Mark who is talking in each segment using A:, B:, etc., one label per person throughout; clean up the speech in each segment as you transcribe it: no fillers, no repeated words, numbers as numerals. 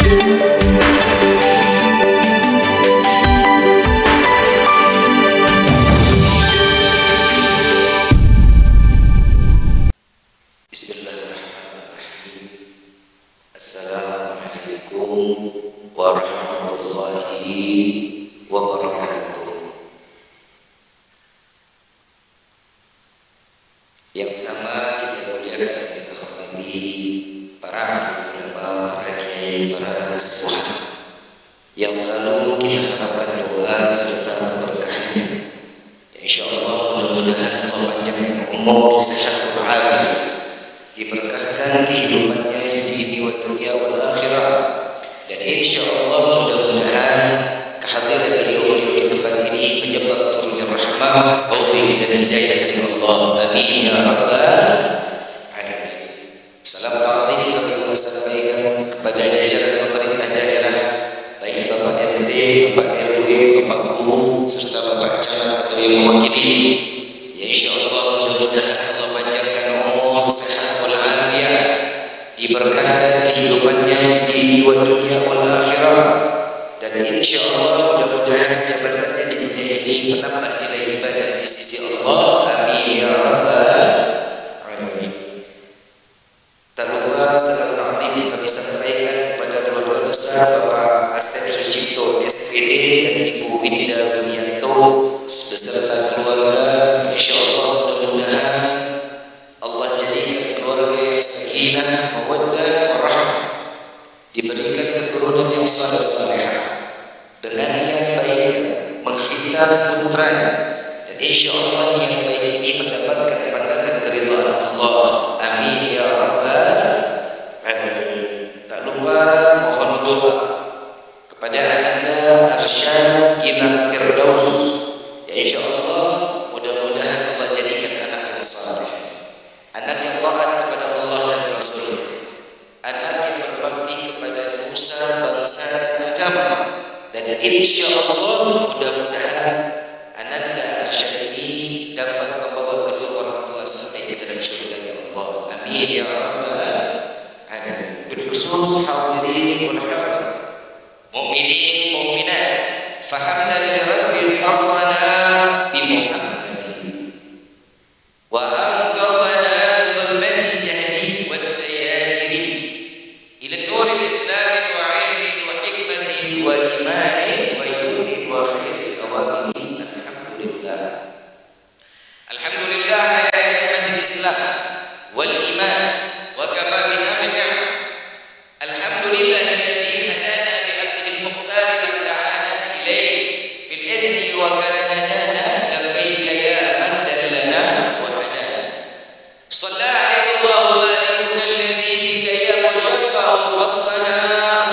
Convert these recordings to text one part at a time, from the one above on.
A: Assalamualaikum warahmatullahi wabarakatuh. Yang sama kita muliakan dan kita hormati para ulama, para kiai, para kesepuhan yang selalu kita harapkan doa serta keberkahannya. Insyaallah mudah-mudahan Allah panjangkan umur, sehat walafiat, diberkahkan kehidupannya di dunia wa dunia wal akhirah, dan insyaallah mudah-mudahan kehadiran beliau di tempat ini menyebab turunnya rahmah, taufik dan hidayah dari Allah. Amin ya rabbal alamin. Salam ta'zim kami juga sampaikan kepada jajaran pemerintah daerah, baik Bapak RT, Bapak RW, Bapak Guru serta Bapak Camat atau yang mewakili. Ya insyaallah mudah-mudahan Allah panjangkan umur, sehat walafiat, diberkahkan kehidupannya di dunia wal akhirah, dan insyaallah mudah-mudahan jabatannya di dunia ini menambah nilai ibadah di sisi Allah. Amin ya rabbal alamin. Tak lupa salam ta'zim kami sampaikan kepada keluarga besar Bapak Asep Sucipto SPD dan Ibu Winda Widianto beserta keluarga. Insyaallah mudah-mudahan Allah jadikan keluarga yang sakinah, mawaddah, warahmah, diberikan keturunan yang saleh-saleh dengan niat baik menghitam putranya, dan insyaallah niat baik ini mendapatkan pandangan keridhaan Allah. Amin ya rabbal alamin. Tak lupa mohon doa kepada ananda Arsyad Gilang Firdaus. Ya insyaallah mudah-mudahan Allah jadikan anak yang saleh, anak yang taat kepada Allah dan Rasul, anak yang berbakti kepada nusa, bangsa dan agama, dan insyaallah mudah-mudahan ananda Arsyad ini dapat membawa kedua orang tua sampai ke dalam surga Allah. Amin ya rabbal alamin. Berkhusus hadirin wal hadirat, mukminin mukminat, fahamna li rabbil hasana bi Muhammadin wa anqadhana min dhulmati jahli wad dayajiri ila nuril islam wa ilmin wa hikmatin wa imanin wa yunin wa khairil awamiri. Alhamdulillah, alhamdulillah ala ni'matil islam wal iman wa kafa biha min ni'am. Alhamdulillah alladhi hadana bi abdihi al-mukhtar man da'ana ilayhi bil idni wa kadana labbaika ya man dallana wa hadana. Shalla alayhi Allah wa barik alladhi bika ya mushabba wa khassana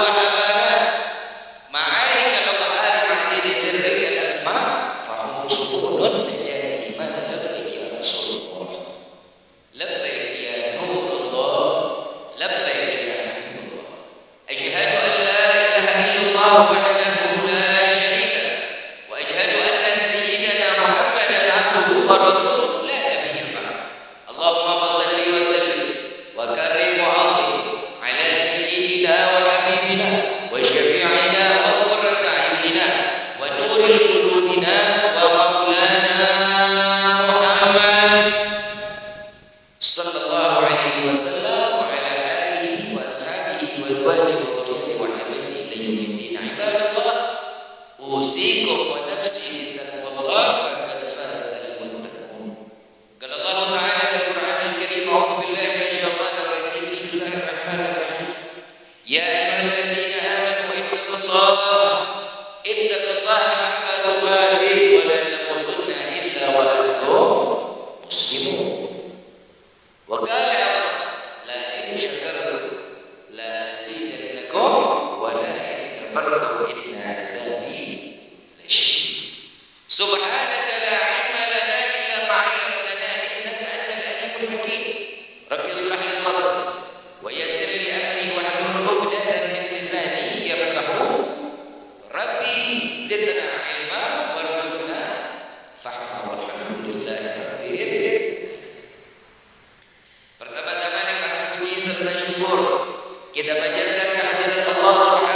A: wa habana ma'alik al-adhari mahdini sirrika al-asma fahum sufunun najati iman. Labbaik ya Rasulullah, labbaik ya Nurullah, labbaik ya Habibullah. Ashhadu an la ilaha illallah wahdahu la syarika lah, wa ashhadu anna sayyidana Muhammadan abduhu wa rasuluhu la nabiyya ba'd. Allahumma shalli wa sallim wa karrim wa 'azim ala sayyidina wa habibina wa syafi'ina wa qurrati a'yunina wa nuril qulubina wa maulana Muhammad sallallahu alaihi wasallam wa ala alihi wa ashabihi wa azwajihi wa dhurriyyatihi wa ahli baitihi ila yaumiddin. Ibadallah, usikum wa nafsi bitaqwallah faqad fazal muttaqun. Qala Allah ta'ala fil Qur'anil Karim, a'udzu billahi minasyaitonir rajim. Bismillahirrahmanirrahim. Ya ayyuhalladzina amanu ittaqullaha haqqa tuqatih wa la tamutunna illa wa antum muslimun. Wa qala la in syakartum la azidannakum wa la in kafartum inna adzabi lasyadid. Subhanaka la ilma lana illa ma 'allamtana innaka antal alimul hakim. Rabbi ishrah li sadri wa yassir li amri wahlul 'uqdatan min lisani yafqahu. Rabbi zidna ilma warzuqna fahma. Walhamdulillahi rabbil alamin. Pertama-tama puji serta syukur kita panjatkan kehadirat Allah Subhanahu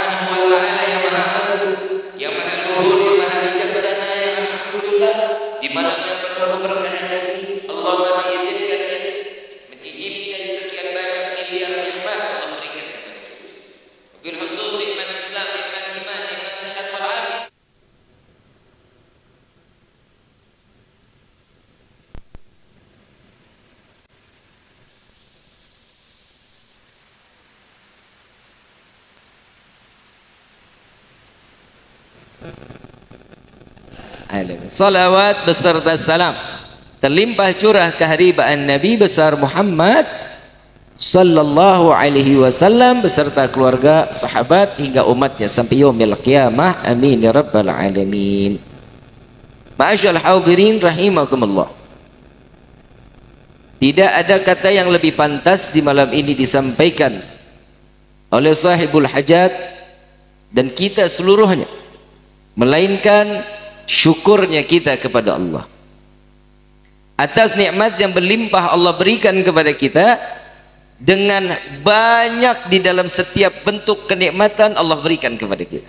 A: bil khusus nikmat Islam, nikmat iman, nikmat sehat wal afiat.
B: Salawat beserta salam terlimpah curah keharibaan Nabi besar Muhammad sallallahu alaihi wasallam beserta keluarga, sahabat hingga umatnya sampai yaumil qiyamah. Amin ya rabbal alamin. Ma'asyiral hadirin rahimakumullah. Tidak ada kata yang lebih pantas di malam ini disampaikan oleh sahibul hajat dan kita seluruhnya melainkan syukurnya kita kepada Allah atas nikmat yang berlimpah Allah berikan kepada kita. Dengan banyak di dalam setiap bentuk kenikmatan Allah berikan kepada kita,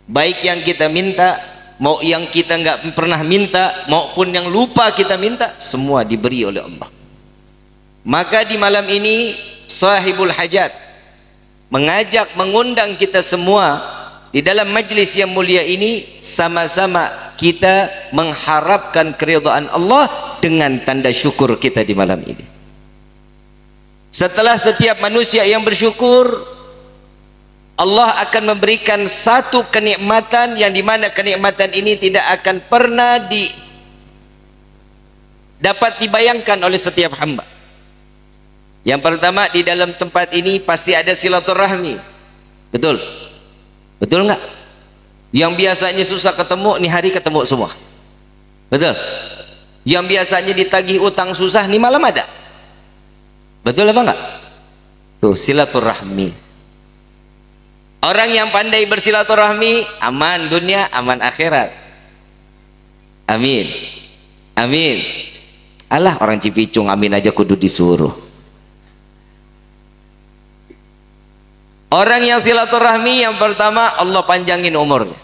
B: baik yang kita minta, mau yang kita nggak pernah minta, maupun yang lupa kita minta, semua diberi oleh Allah. Maka di malam ini sahibul hajat mengajak, mengundang kita semua di dalam majlis yang mulia ini, sama-sama kita mengharapkan keridhaan Allah dengan tanda syukur kita di malam ini. Setelah setiap manusia yang bersyukur, Allah akan memberikan satu kenikmatan yang dimana kenikmatan ini tidak akan pernah dapat dibayangkan oleh setiap hamba. Yang pertama, di dalam tempat ini pasti ada silaturahmi. Betul? Betul nggak? Yang biasanya susah ketemu, nih hari ketemu semua. Betul? Yang biasanya ditagih utang susah, nih malam ada. Betul apa enggak? Tuh, silaturahmi. Orang yang pandai bersilaturahmi aman dunia, aman akhirat. Amin. Amin. Alah, orang Cipicung amin aja kudu disuruh. Orang yang silaturahmi yang pertama Allah panjangin umurnya.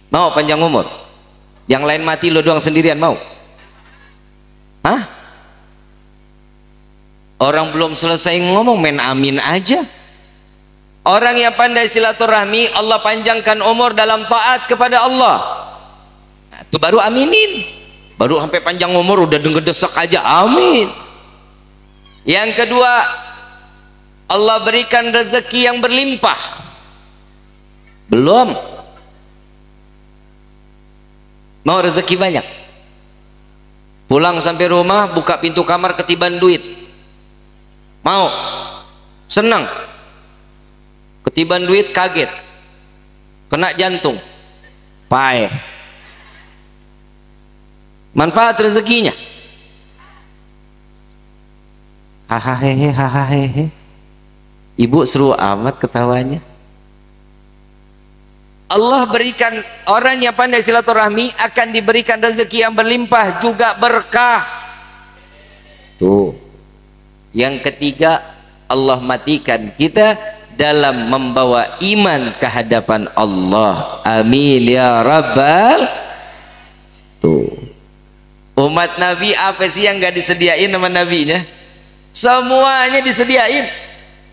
B: Mau panjang umur? Yang lain mati, lo doang sendirian mau? Hah? Orang belum selesai ngomong main amin aja. Orang yang pandai silaturahmi Allah panjangkan umur dalam taat kepada Allah. Nah, itu baru aminin. Baru sampai panjang umur udah denger-desek aja amin. Yang kedua, Allah berikan rezeki yang berlimpah. Belum. Mau rezeki banyak? Pulang sampai rumah buka pintu kamar ketiban duit. Mau? Senang? Ketiban duit kaget, kena jantung, payah. Manfaat rezekinya. Hahaha. Ibu seru amat ketawanya. Allah berikan orang yang pandai silaturahmi akan diberikan rezeki yang berlimpah juga berkah. Tuh. Yang ketiga, Allah matikan kita dalam membawa iman ke hadapan Allah. Amin ya rabbal. Tuh, umat Nabi apa sih yang gak disediain sama nabinya? Semuanya disediain.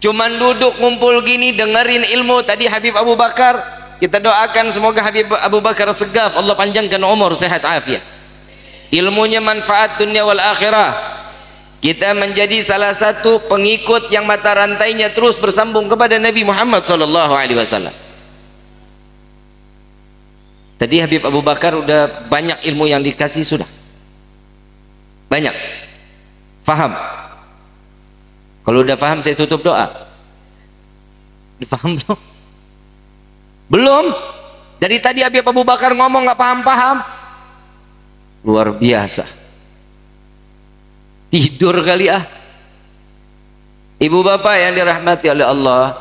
B: Cuman duduk ngumpul gini dengerin ilmu. Tadi Habib Abu Bakar, kita doakan semoga Habib Abu Bakar segaf, Allah panjangkan umur, sehat afiat, ilmunya manfaat dunia wal akhirah. Kita menjadi salah satu pengikut yang mata rantainya terus bersambung kepada Nabi Muhammad SAW. Tadi Habib Abu Bakar udah banyak ilmu yang dikasih, sudah banyak. Faham? Kalau udah faham saya tutup doa. Difaham belum? Belum? Dari tadi Habib Abu Bakar ngomong nggak paham-paham. Luar biasa. Tidur kali ah. Ibu bapak yang dirahmati oleh Allah,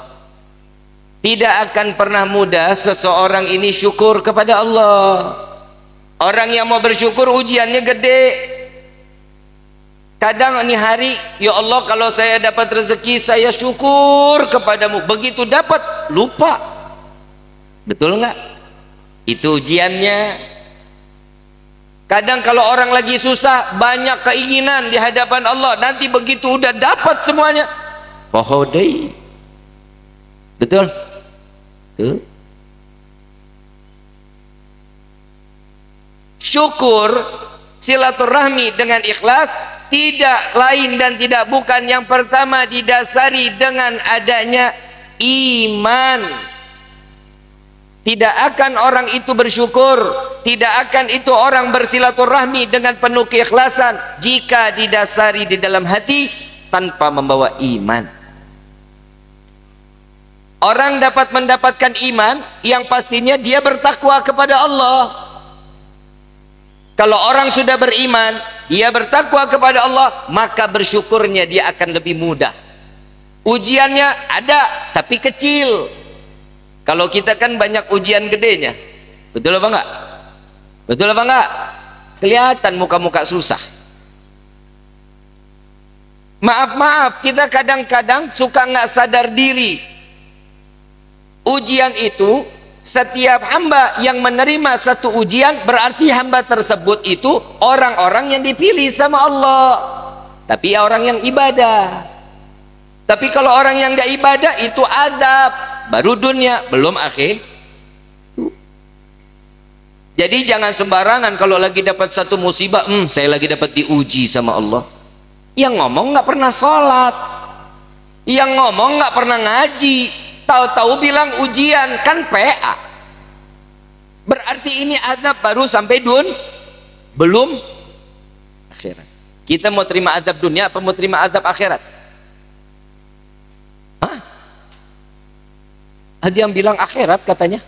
B: tidak akan pernah mudah seseorang ini syukur kepada Allah. Orang yang mau bersyukur ujiannya gede. Kadang ini hari, ya Allah kalau saya dapat rezeki saya syukur kepadamu. Begitu dapat lupa. Betul nggak? Itu ujiannya. Kadang kalau orang lagi susah banyak keinginan di hadapan Allah, nanti begitu udah dapat semuanya pohodei. Betul? Tuh. Syukur silaturahmi dengan ikhlas tidak lain dan tidak bukan yang pertama didasari dengan adanya iman. Tidak akan orang itu bersyukur, tidak akan itu orang bersilaturahmi dengan penuh keikhlasan jika didasari di dalam hati tanpa membawa iman. Orang dapat mendapatkan iman yang pastinya dia bertakwa kepada Allah. Kalau orang sudah beriman, dia bertakwa kepada Allah, maka bersyukurnya dia akan lebih mudah. Ujiannya ada, tapi kecil. Kalau kita kan banyak ujian gedenya. Betul apa enggak? Betul apa enggak? Kelihatan muka-muka susah. Maaf, kita kadang-kadang suka nggak sadar diri. Ujian itu, setiap hamba yang menerima satu ujian berarti hamba tersebut itu orang-orang yang dipilih sama Allah, tapi orang yang ibadah. Tapi kalau orang yang nggak ibadah itu adab, baru dunia, belum akhir. Jadi jangan sembarangan kalau lagi dapat satu musibah, saya lagi dapat diuji sama Allah. Yang ngomong nggak pernah sholat, yang ngomong nggak pernah ngaji, tahu-tahu bilang ujian, kan PA. Berarti ini azab baru sampai belum akhirat. Kita mau terima azab dunia apa mau terima azab akhirat? Hah? Ada yang bilang akhirat katanya.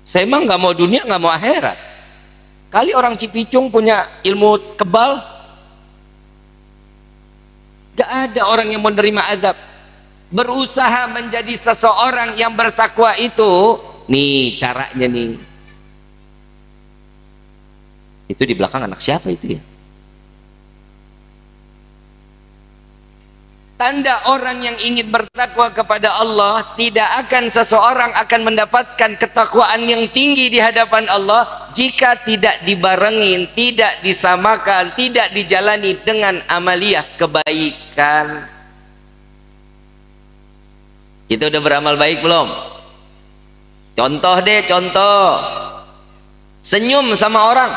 B: Saya emang nggak mau dunia, nggak mau akhirat. Kali orang Cipicung punya ilmu kebal. Gak ada orang yang menerima azab. Berusaha menjadi seseorang yang bertakwa itu, nih caranya nih. Itu di belakang anak siapa itu ya? Tanda orang yang ingin bertakwa kepada Allah, tidak akan seseorang akan mendapatkan ketakwaan yang tinggi di hadapan Allah jika tidak dibarengin, tidak disamakan, tidak dijalani dengan amaliyah kebaikan. Kita udah beramal baik belum? Contoh deh, contoh. Senyum sama orang.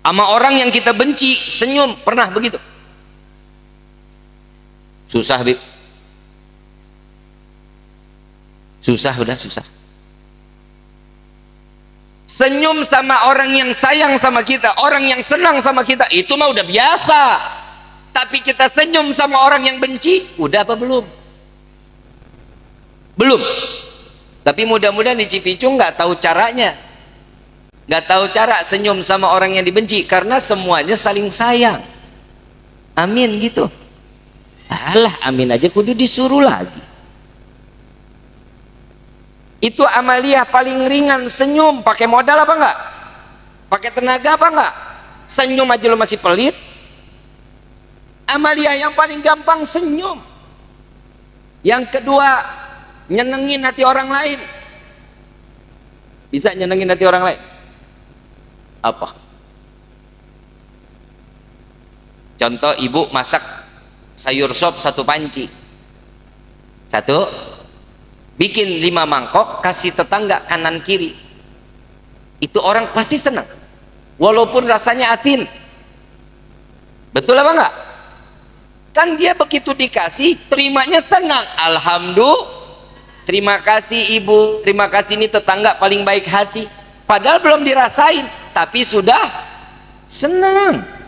B: Sama orang yang kita benci, senyum. Pernah begitu? Susah, Bib. Susah, udah susah. Senyum sama orang yang sayang sama kita, orang yang senang sama kita, itu mah udah biasa. Tapi kita senyum sama orang yang benci, udah apa belum? Belum. Tapi mudah-mudahan di Cipicung nggak tahu caranya. Nggak tahu cara senyum sama orang yang dibenci, karena semuanya saling sayang. Amin gitu. Alah, amin aja kudu disuruh lagi. Itu amaliyah paling ringan, senyum. Pakai modal apa enggak? Pakai tenaga apa enggak? Senyum aja lo masih pelit. Amaliyah yang paling gampang senyum. Yang kedua, nyenengin hati orang lain. Bisa nyenengin hati orang lain? Apa? Contoh, ibu masak sayur sop satu panci, satu, bikin 5 mangkok, kasih tetangga kanan kiri. Itu orang pasti senang, walaupun rasanya asin. Betul apa enggak? Kan dia begitu dikasih, terimanya senang. Alhamdulillah, terima kasih ibu, terima kasih, ini tetangga paling baik hati. Padahal belum dirasain, tapi sudah senang.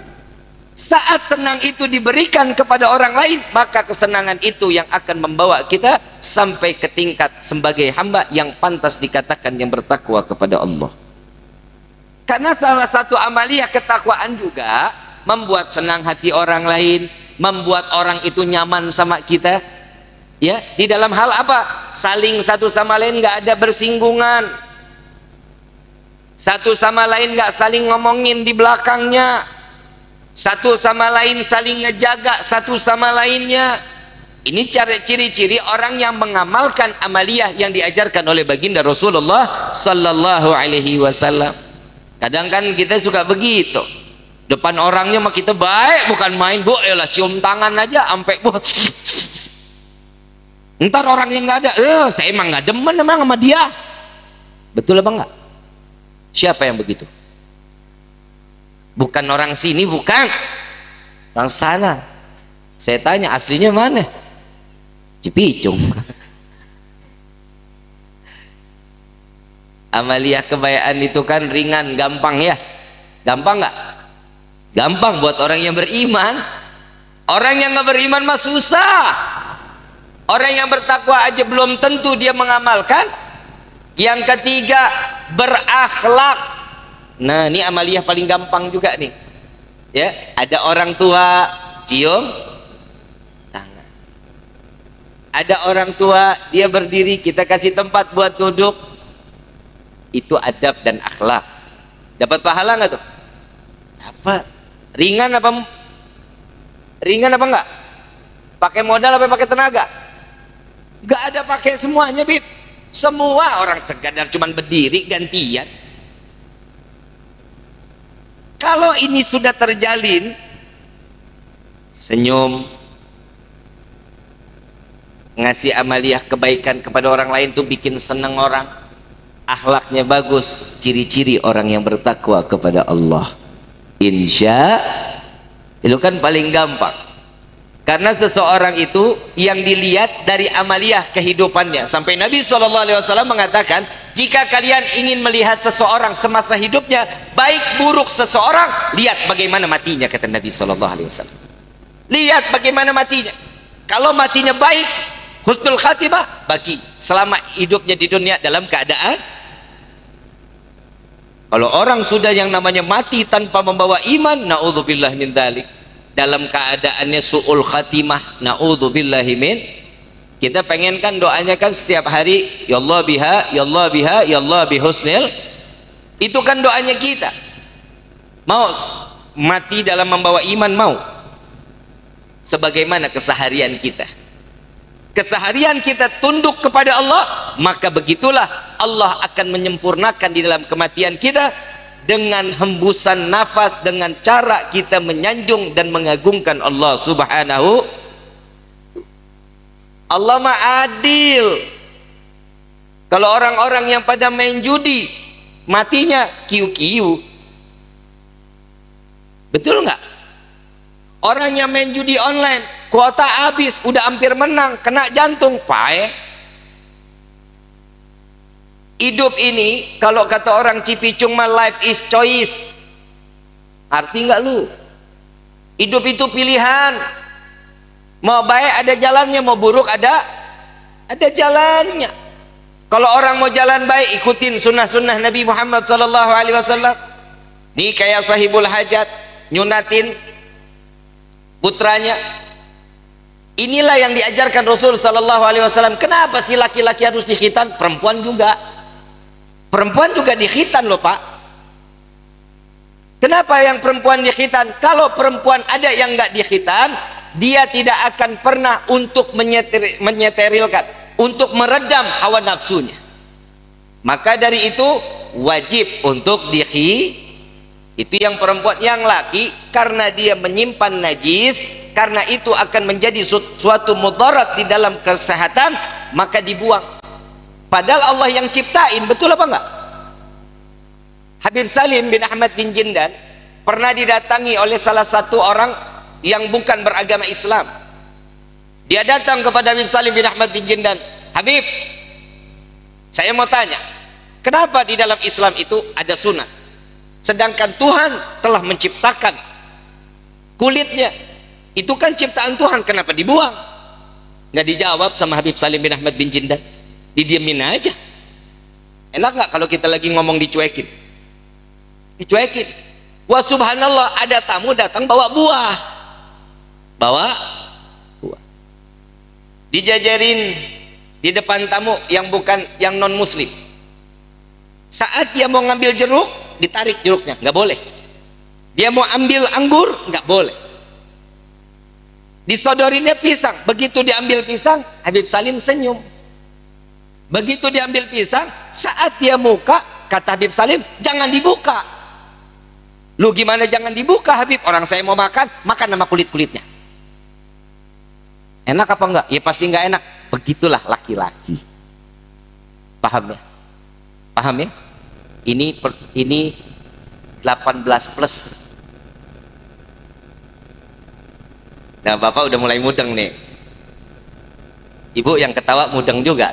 B: Saat senang itu diberikan kepada orang lain, maka kesenangan itu yang akan membawa kita sampai ke tingkat sebagai hamba yang pantas dikatakan yang bertakwa kepada Allah. Karena salah satu amaliyah ketakwaan juga membuat senang hati orang lain, membuat orang itu nyaman sama kita. Ya, di dalam hal apa? Saling satu sama lain nggak ada bersinggungan, satu sama lain nggak saling ngomongin di belakangnya, satu sama lain saling ngejaga satu sama lainnya. Ini ciri-ciri orang yang mengamalkan amaliyah yang diajarkan oleh baginda Rasulullah sallallahu alaihi wasallam. Kadang kan kita suka begitu, depan orangnya mah kita baik bukan main, bu, elah cium tangan aja sampai bu. Ntar orang yang nggak ada, saya emang nggak demen emang sama dia. Betul apa enggak? Siapa yang begitu? Bukan orang sini, bukan orang sana. Saya tanya aslinya mana? Cipicung. Amaliyah kebayaan itu kan ringan, gampang ya. Gampang nggak? Gampang buat orang yang beriman. Orang yang nggak beriman mah susah. Orang yang bertakwa aja belum tentu dia mengamalkan. Yang ketiga, berakhlak. Nah, ini amaliyah paling gampang juga nih. Ya, ada orang tua cium tangan. Ada orang tua dia berdiri, kita kasih tempat buat duduk. Itu adab dan akhlak. Dapat pahala nggak tuh? Dapat. Ringan apa enggak? Pakai modal apa pakai tenaga? Nggak ada pakai semuanya, Bib. Semua orang sekadar cuman berdiri gantian. Kalau ini sudah terjalin, senyum, ngasih amaliyah kebaikan kepada orang lain tuh bikin seneng orang, akhlaknya bagus, ciri-ciri orang yang bertakwa kepada Allah. Insya itu kan paling gampang. Karena seseorang itu yang dilihat dari amaliyah kehidupannya. Sampai Nabi SAW mengatakan, jika kalian ingin melihat seseorang semasa hidupnya, baik buruk seseorang, lihat bagaimana matinya, kata Nabi SAW. Lihat bagaimana matinya. Kalau matinya baik, husnul khatimah, bagi selama hidupnya di dunia dalam keadaan. Kalau orang sudah yang namanya mati tanpa membawa iman, na'udzubillah min dzalik, dalam keadaannya su'ul khatimah, na'udzubillahi min. Kita pengen kan doanya kan setiap hari, ya Allah biha, ya Allah biha, ya Allah bihusnil. Itu kan doanya kita. Mau mati dalam membawa iman, mau. Sebagaimana keseharian kita. Keseharian kita tunduk kepada Allah, maka begitulah Allah akan menyempurnakan di dalam kematian kita dengan hembusan nafas, dengan cara kita menyanjung dan mengagungkan Allah Subhanahu. Allah mah adil. Kalau orang-orang yang pada main judi matinya kiu-kiu, betul nggak? Orang yang main judi online, kuota habis, udah hampir menang, kena jantung, pae. Hidup ini, kalau kata orang Cipicung mah, life is choice. Arti nggak lu? Hidup itu pilihan. Mau baik ada jalannya, mau buruk ada jalannya. Kalau orang mau jalan baik, ikutin sunnah-sunnah Nabi Muhammad SAW. Nih kayak sahibul hajat, nyunatin putranya. Inilah yang diajarkan Rasul SAW. Kenapa sih laki-laki harus dikhitan? Perempuan juga dikhitan loh Pak. Kenapa yang perempuan dikhitan? Kalau perempuan ada yang nggak dikhitan, dia tidak akan pernah untuk menyeterilkan, untuk meredam hawa nafsunya. Maka dari itu wajib untuk dikhitan. Itu yang perempuan. Yang laki karena dia menyimpan najis, karena itu akan menjadi suatu mudarat di dalam kesehatan, maka dibuang. Padahal Allah yang ciptain, betul apa enggak? Habib Salim bin Ahmad bin Jindan pernah didatangi oleh salah satu orang yang bukan beragama Islam. Dia datang kepada Habib Salim bin Ahmad bin Jindan, Habib, saya mau tanya, kenapa di dalam Islam itu ada sunat, sedangkan Tuhan telah menciptakan kulitnya? Itu kan ciptaan Tuhan, kenapa dibuang? Nggak dijawab sama Habib Salim bin Ahmad bin Jindan, didiemin aja. Enak nggak kalau kita lagi ngomong dicuekin? Dicuekin. Wah subhanallah, ada tamu datang bawa buah, dijajarin di depan tamu yang bukan, yang non muslim. Saat dia mau ngambil jeruk, ditarik jeruknya, nggak boleh. Dia mau ambil anggur, nggak boleh. Disodorinnya pisang, begitu diambil pisang, Habib Salim senyum. Begitu diambil pisang, saat dia muka, kata Habib Salim, jangan dibuka. Lu gimana jangan dibuka Habib? Orang saya mau makan sama kulit-kulitnya. Enak apa enggak? Ya pasti enggak enak. begitulah laki-laki. Paham ya? Paham ya? Ini 18 plus. Nah, Bapak udah mulai mudeng nih. Ibu yang ketawa mudeng juga.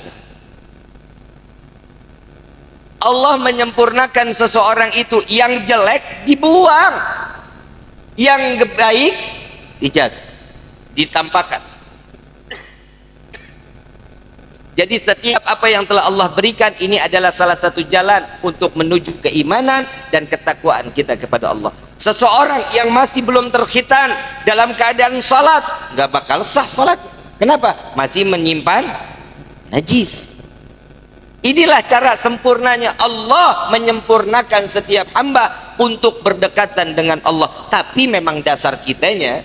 B: Allah menyempurnakan seseorang itu, yang jelek dibuang, yang baik dijaga, ditampakkan. Jadi setiap apa yang telah Allah berikan ini adalah salah satu jalan untuk menuju keimanan dan ketakwaan kita kepada Allah. Seseorang yang masih belum terkhitan dalam keadaan salat, nggak bakal sah salat. Kenapa? Masih menyimpan najis. Inilah cara sempurnanya Allah menyempurnakan setiap hamba untuk berdekatan dengan Allah. Tapi memang dasar kitanya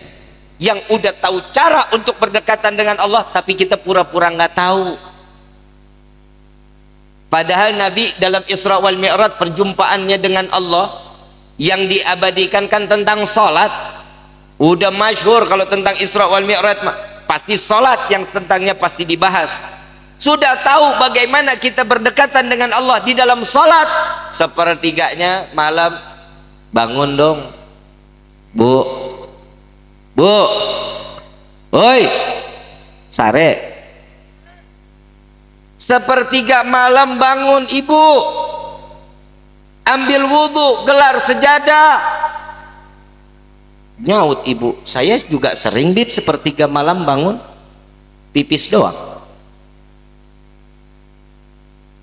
B: yang udah tahu cara untuk berdekatan dengan Allah, tapi kita pura-pura nggak tahu. Padahal Nabi dalam Isra wal Mi'raj perjumpaannya dengan Allah yang diabadikan kan tentang salat. Udah masyhur kalau tentang Isra wal Mi'raj pasti salat yang tentangnya pasti dibahas. Sudah tahu bagaimana kita berdekatan dengan Allah di dalam salat. Sepertiganya malam bangun dong. Bu. Oi. Sare. Sepertiga malam bangun ibu, ambil wudhu, gelar sejadah. Nyaut ibu, saya juga sering bib sepertiga malam bangun pipis doang.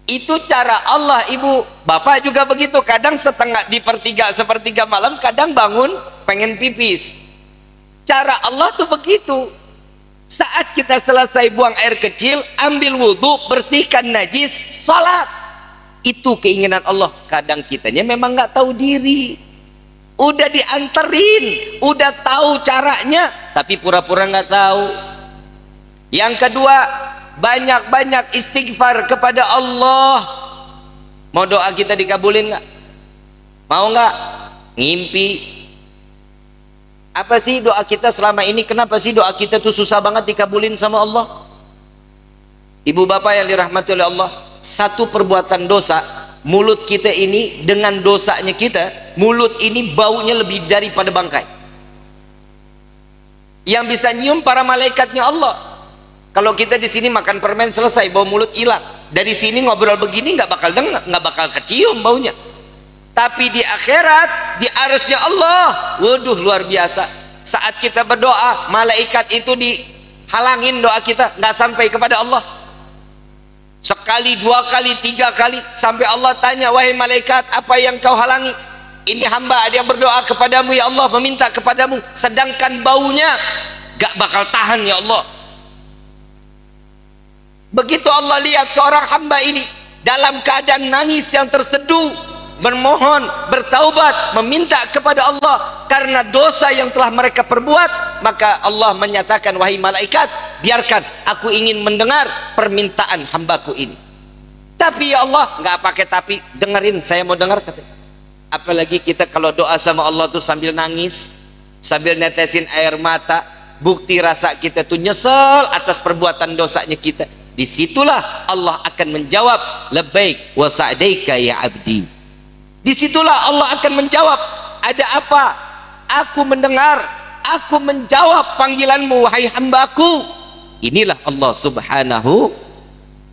B: Itu cara Allah ibu. Bapak juga begitu, kadang sepertiga malam, kadang bangun pengen pipis. Cara Allah tuh begitu. Saat kita selesai buang air kecil, ambil wudhu, bersihkan najis, salat. Itu keinginan Allah. Kadang kitanya memang nggak tahu diri. Udah dianterin, udah tahu caranya, tapi pura-pura nggak tahu. Yang kedua, banyak-banyak istighfar kepada Allah. Mau doa kita dikabulin nggak? Mau nggak? Ngimpi. Apa sih doa kita selama ini? Kenapa sih doa kita tuh susah banget dikabulin sama Allah? Ibu bapak yang dirahmati oleh Allah, satu perbuatan dosa, mulut kita ini dengan dosanya kita, mulut ini baunya lebih daripada bangkai. Yang bisa nyium para malaikatnya Allah. Kalau kita di sini makan permen selesai, bau mulut hilang. Dari sini ngobrol begini nggak bakal kecium baunya. Tapi di akhirat, di arasnya Allah, waduh luar biasa. Saat kita berdoa, malaikat itu dihalangin doa kita, nggak sampai kepada Allah. Sekali, dua kali, tiga kali, sampai Allah tanya, wahai malaikat, apa yang kau halangi? Ini hamba ada yang berdoa kepadamu ya Allah, meminta kepadamu, sedangkan baunya gak bakal tahan ya Allah. Begitu Allah lihat seorang hamba ini dalam keadaan nangis yang terseduh, bermohon, bertaubat, meminta kepada Allah karena dosa yang telah mereka perbuat, maka Allah menyatakan, wahai malaikat, biarkan aku ingin mendengar permintaan hambaku ini. Tapi ya Allah, nggak pakai tapi, dengerin, saya mau dengar. Apalagi kita kalau doa sama Allah tuh sambil nangis, sambil netesin air mata, bukti rasa kita tuh nyesel atas perbuatan dosanya kita. Disitulah Allah akan menjawab, labbaik wa sa'daika ya abdi. Disitulah Allah akan menjawab, ada apa? Aku mendengar, aku menjawab panggilanmu wahai hambaku. Inilah Allah subhanahu.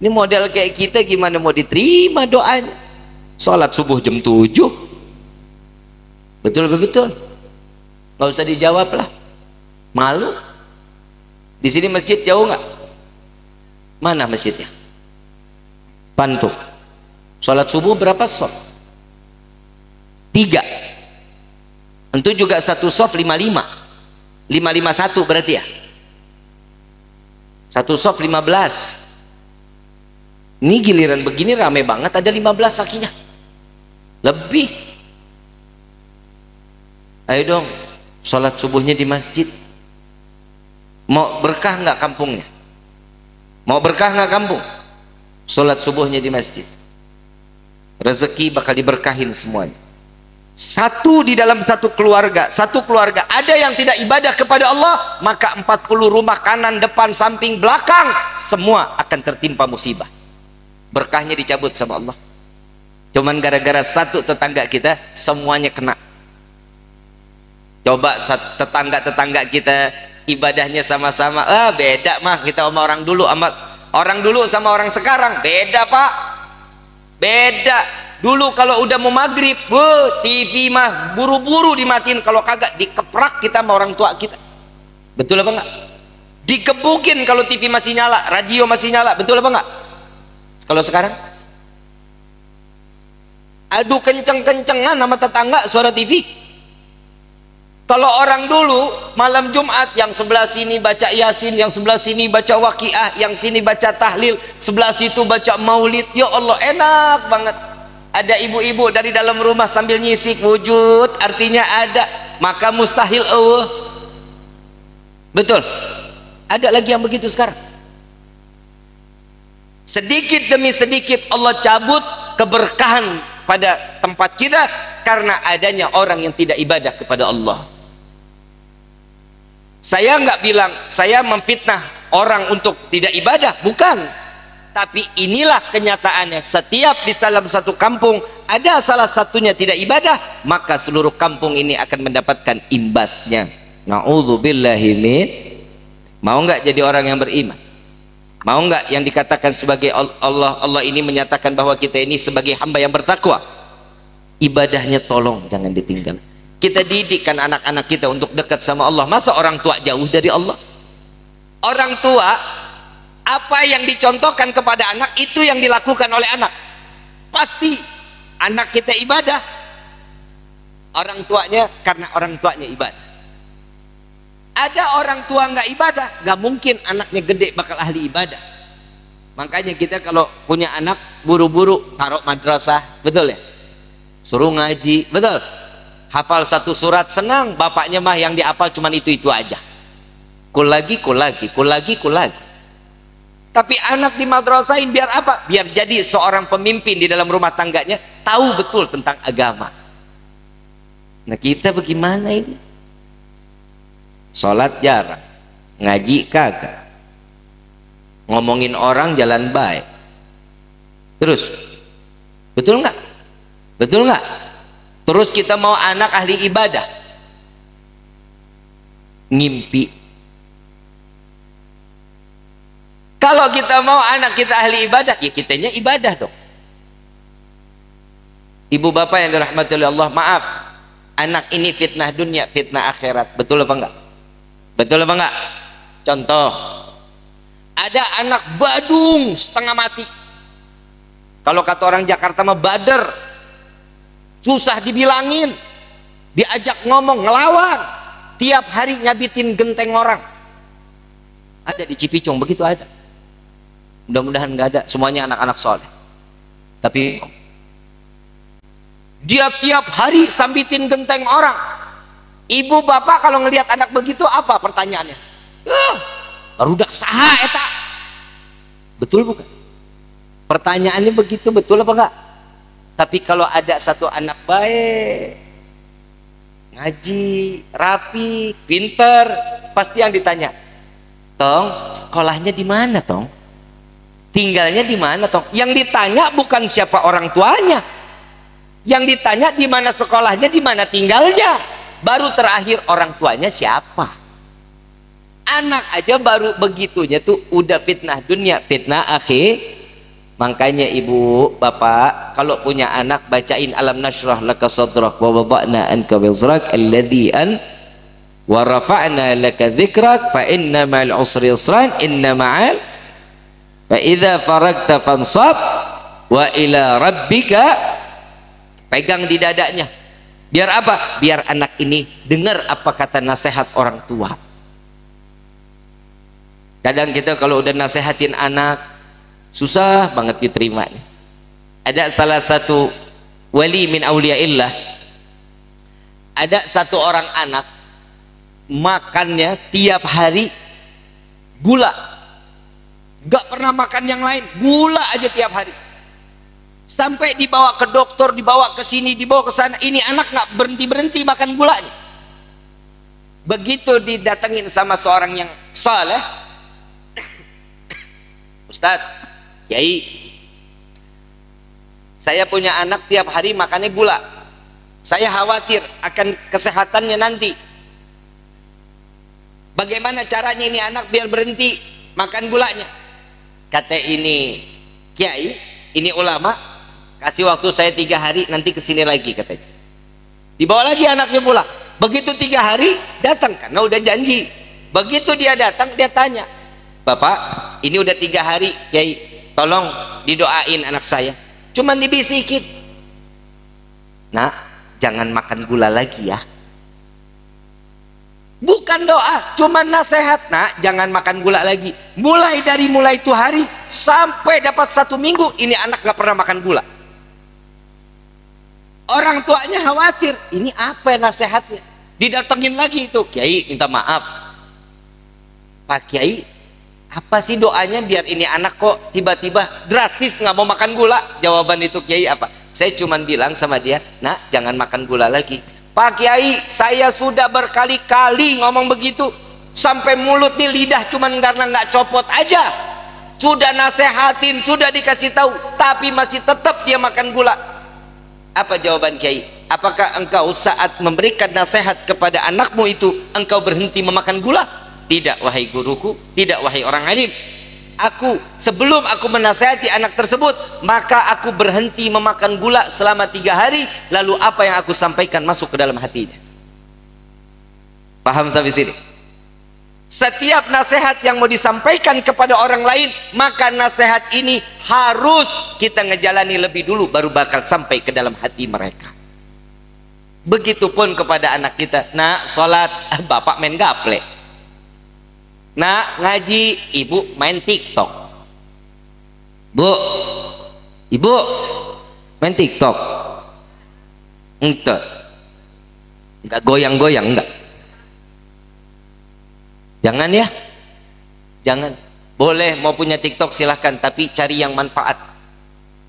B: Ini model kayak kita gimana mau diterima doanya? Sholat subuh jam 7, betul-betul nggak usah dijawab lah, malu. Di sini masjid jauh nggak? Mana masjidnya? Pantu. Sholat subuh berapa sof? 3. Tentu juga satu sof 55. 551 berarti ya. Satu sof 15. Ini giliran begini rame banget, ada 15 lakinya. Lebih. Ayo dong, sholat subuhnya di masjid. Mau berkah nggak kampungnya? Mau berkah nggak kampung? Sholat subuhnya di masjid. Rezeki bakal diberkahin semuanya. Satu di dalam satu keluarga ada yang tidak ibadah kepada Allah, maka 40 rumah kanan, depan, samping, belakang semua akan tertimpa musibah. Berkahnya dicabut sama Allah. Cuman gara-gara satu tetangga kita semuanya kena. Coba tetangga kita ibadahnya sama-sama, beda mah kita sama orang dulu sama orang sekarang beda, Pak. Beda. Dulu kalau udah mau maghrib, TV mah buru-buru dimatiin, kalau kagak dikeprak kita sama orang tua kita. Betul apa enggak? Digebukin kalau TV masih nyala, radio masih nyala, betul apa enggak? Kalau sekarang adu kenceng-kencengan sama tetangga suara TV. Kalau orang dulu malam Jumat yang sebelah sini baca Yasin, yang sebelah sini baca Waqiah, yang sini baca tahlil, sebelah situ baca Maulid. Ya Allah, enak banget. Ada ibu-ibu dari dalam rumah sambil nyisik, wujud artinya ada, maka mustahil Allah. Betul. Ada lagi yang begitu sekarang. Sedikit demi sedikit Allah cabut keberkahan pada tempat kita karena adanya orang yang tidak ibadah kepada Allah. Saya nggak bilang saya memfitnah orang untuk tidak ibadah, bukan. Tapi inilah kenyataannya. Setiap di dalam satu kampung ada salah satunya tidak ibadah, maka seluruh kampung ini akan mendapatkan imbasnya. Na'udzubillahi min. Mau nggak jadi orang yang beriman? Mau nggak yang dikatakan sebagai Allah ini menyatakan bahwa kita ini sebagai hamba yang bertakwa? Ibadahnya tolong jangan ditinggal. Kita didikkan anak-anak kita untuk dekat sama Allah. Masa orang tua jauh dari Allah? Orang tua, apa yang dicontohkan kepada anak itu yang dilakukan oleh anak. Pasti anak kita ibadah, orang tuanya karena orang tuanya ibadah. Ada orang tua nggak ibadah, nggak mungkin anaknya gede bakal ahli ibadah. Makanya kita kalau punya anak buru-buru taruh madrasah, betul ya? Suruh ngaji, betul? Hafal satu surat senang, bapaknya mah yang dihafal cuman itu aja. Kul lagi. Tapi anak di madrasahin biar apa? Biar jadi seorang pemimpin di dalam rumah tangganya, tahu betul tentang agama. Nah kita bagaimana ini? Sholat jarang, ngaji kagak, ngomongin orang jalan baik. Terus, betul nggak? Betul nggak? Terus kita mau anak ahli ibadah, ngimpi. Kalau kita mau anak kita ahli ibadah, ya kitanya ibadah dong. Ibu bapak yang dirahmati oleh Allah, maaf, anak ini fitnah dunia, fitnah akhirat. Betul apa enggak? Betul apa enggak? Contoh, ada anak badung setengah mati. Kalau kata orang Jakarta mah bader, susah dibilangin, diajak ngomong, ngelawan, tiap hari nyabitin genteng orang. Ada di Cipicung, begitu ada. Mudah-mudahan nggak ada, semuanya anak-anak soleh. Tapi dia tiap hari sambitin genteng orang. Ibu bapak kalau ngelihat anak begitu apa pertanyaannya? Rudak saha eta. Betul bukan? Pertanyaannya begitu, betul apa enggak? Tapi kalau ada satu anak baik, ngaji, rapi, pinter, pasti yang ditanya, Tong, sekolahnya di mana, Tong? Tinggalnya di mana, Tong? Yang ditanya bukan siapa orang tuanya, yang ditanya di mana sekolahnya, di mana tinggalnya, baru terakhir orang tuanya siapa. Anak aja baru begitunya tuh udah fitnah dunia, fitnah akhir. Makanya ibu bapak kalau punya anak bacain alam nashrah laka sadrak wa wada'na anka wizrak alladhi an wa rafa'na laka dzikrak fa inna ma'al usri yusran inna ma'al fa idza faragta fansab wa ila rabbika. Pegang di dadanya. Biar apa? Biar anak ini dengar apa kata nasihat orang tua. Kadang kita kalau udah nasihatin anak susah banget diterima. Ada salah satu wali min auliyaillah, ada satu orang anak makannya tiap hari gula, gak pernah makan yang lain, gula aja tiap hari.
C: Sampai dibawa ke dokter, dibawa ke sini, dibawa ke sana. Ini anak nggak berhenti-berhenti makan gulanya. Begitu didatengin sama seorang yang saleh, Ustaz, Kiai, saya punya anak tiap hari makannya gula. Saya khawatir akan kesehatannya nanti. Bagaimana caranya ini anak biar berhenti makan gulanya? Kata ini Kiai, ini ulama, kasih waktu saya 3 hari, nanti kesini lagi katanya. Dibawa lagi anaknya pulang. Begitu 3 hari datang karena udah janji. Begitu dia datang, dia tanya, Bapak, ini udah 3 hari, Kiai, tolong didoain anak saya. Cuman dibisikin, nak, jangan makan gula lagi ya. Bukan doa, cuman nasihat, nak, jangan makan gula lagi. Mulai itu hari sampai dapat 1 minggu, ini anak gak pernah makan gula. Orang tuanya khawatir, ini apa nasihatnya? Didatengin lagi itu, Kiai minta maaf, Pak Kiai, apa sih doanya biar ini anak kok tiba-tiba drastis nggak mau makan gula? Jawaban itu Kiai apa? Saya cuman bilang sama dia, nak, jangan makan gula lagi. Pak Kiai, saya sudah berkali-kali ngomong begitu, sampai mulut nih lidah cuman karena nggak copot aja. Sudah nasehatin, sudah dikasih tahu, tapi masih tetap dia makan gula. Apa jawaban Kiai? Apakah engkau saat memberikan nasihat kepada anakmu itu, engkau berhenti memakan gula? Tidak, wahai guruku, tidak, wahai orang alim. Sebelum aku menasihati anak tersebut, maka aku berhenti memakan gula selama 3 hari, lalu apa yang aku sampaikan masuk ke dalam hatinya. Paham sampai sini? Setiap nasihat yang mau disampaikan kepada orang lain, maka nasihat ini harus kita ngejalani lebih dulu, baru bakal sampai ke dalam hati mereka. Begitupun kepada anak kita, nak, sholat, bapak main gaple. Nak, ngaji, ibu main TikTok. Bu, ibu main TikTok. Enggak goyang-goyang, enggak. Jangan ya, jangan. Boleh mau punya TikTok silahkan, tapi cari yang manfaat.